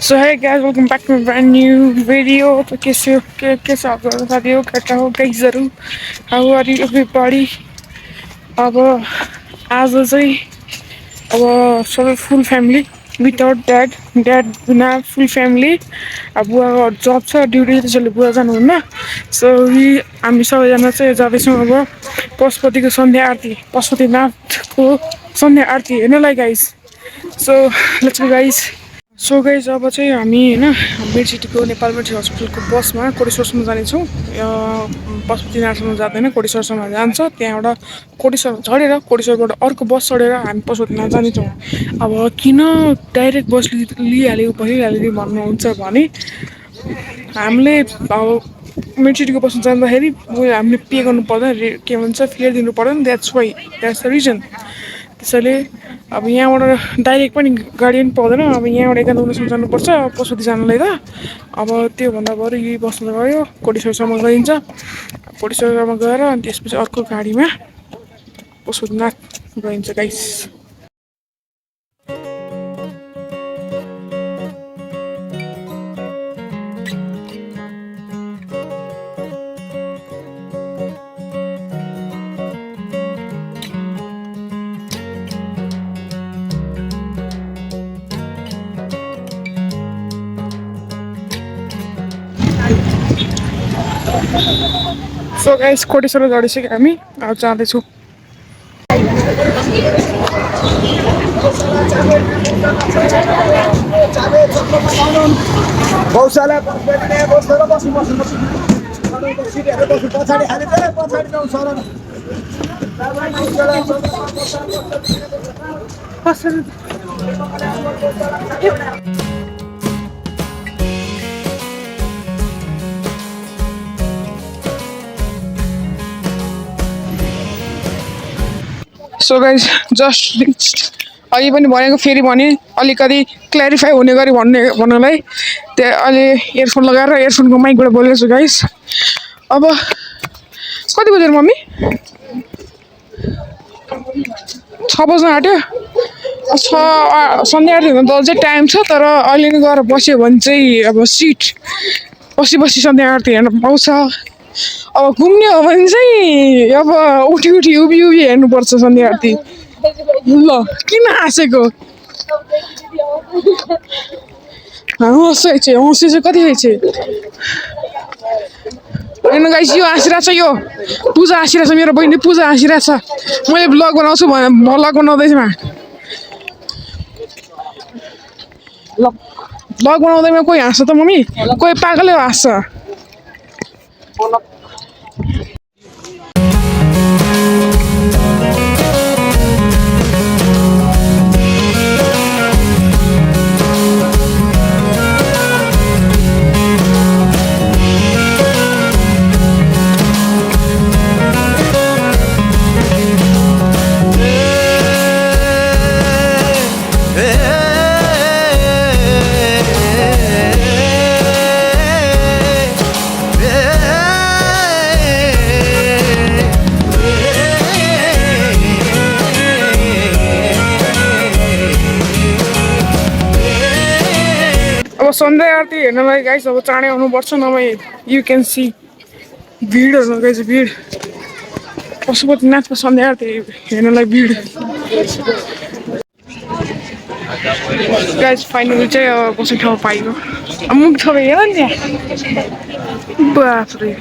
So hey guys, welcome back to a brand new video. तो कैसे हो कैसे आप लोग साथियों कैसा हो गाइजहरू how are you everybody अब आज चाहिँ अब सबै फुल फ्यामिली विदाउट ड्याड बिना फुल फ्यामिली अब बुवा जब छ ड्युटी त्यसैले बुवा जानुहुन्न सो हामी सबैजना चाहिँ जाँदैछौँ अब पशुपतिको सन्ध्या आरती पशुपतिनाथको सन्ध्या आरती हेर्नलाई guys so let's go guys so guys अब चाहिँ हामी होइन मिरसिटीको नेपाल मेडिकल हस्पिटलको बसमा कोटेश्वरसम्म जानेछौँ पशुपतिनाथसम्म जाँदैन कोटेश्वरसम्म जान्छ त्यहाँबाट कोटेश्वर झरेर कोटेश्वरबाट अर्को बस चढेर हामी पशुपतिनाथ जानेछौँ अब किन डाइरेक्ट बस भनिहाल्यो भन्नुहुन्छ भने हामीले अब मिरसिटीको बसमा जाँदाखेरि हामीले पे गर्नु पर्दैन के भन्छ फेयर दिनु पर्दैन द्याट्स द रिजन त्यसैले अब यहाँबाट डाइरेक्ट पनि गाडी पनि पाउँदैन अब यहाँबाट एकान्तसम्म जानुपर्छ पशुपति जानलाई त अब त्योभन्दा बरु यही बस्नु गयो कोटेश्वरसम्म गइन्छ कोटेश्वरसम्म गएर अनि त्यसपछि अर्को गाडीमा पशुपतिनाथ गइन्छ गाइस सो गाइस कोटेश्वर झडिसक्यो हामी अब जाँदैछौँ गौशाला बसेर बस्नु सिटहरू बस्नु पछाडि हाले पछाडि जाउँ सर सो गाइज जस्ट अघि पनि भनेको फेरि भने अलिकति क्ल्यारिफाई हुने गरी भन्नलाई त्यहाँ अहिले इयरफोन लगाएर इयरफोनको माइकबाट बोलेको छु गाइस अब कति बजेर मम्मी 6 बज्न आँट्यो सन्ध्या आरती हुन त अझै टाइम छ तर अहिले नै गएर बस्यो भने चाहिँ अब सिट बसी सन्ध्या आरती हेर्न पाउँछ अब घुम्ने हो भने चाहिँ अब उठी उभि हेर्नुपर्छ सन्ध्या आरती ल किन हाँसेको हँसै चाहिँ कति चाहिँ हेर्नु गाइस यो हाँसिरहेछ यो पूजा हाँसिरहेछ मेरो बहिनी पूजा हाँसिरहेछ मैले ब्लग बनाउँछु ब्लग बनाउँदैमा ब्लग बनाउँदैमा कोही हाँस्छ त मम्मी कोही पागलै हाँस्छ अब सन्ध्या आरती हेर्नलाई गाइस अब चाँडै आउनुपर्छ नभए यु क्यान सी भिडहरू गाइस भिड पशुपतिनाथको सन्ध्या आरती हेर्नलाई भिड गाइस फाइनली चाहिँ अब बस्ने ठाउँ पाइयो अब मुख छ हेर नि त्यहाँ बाफ्रे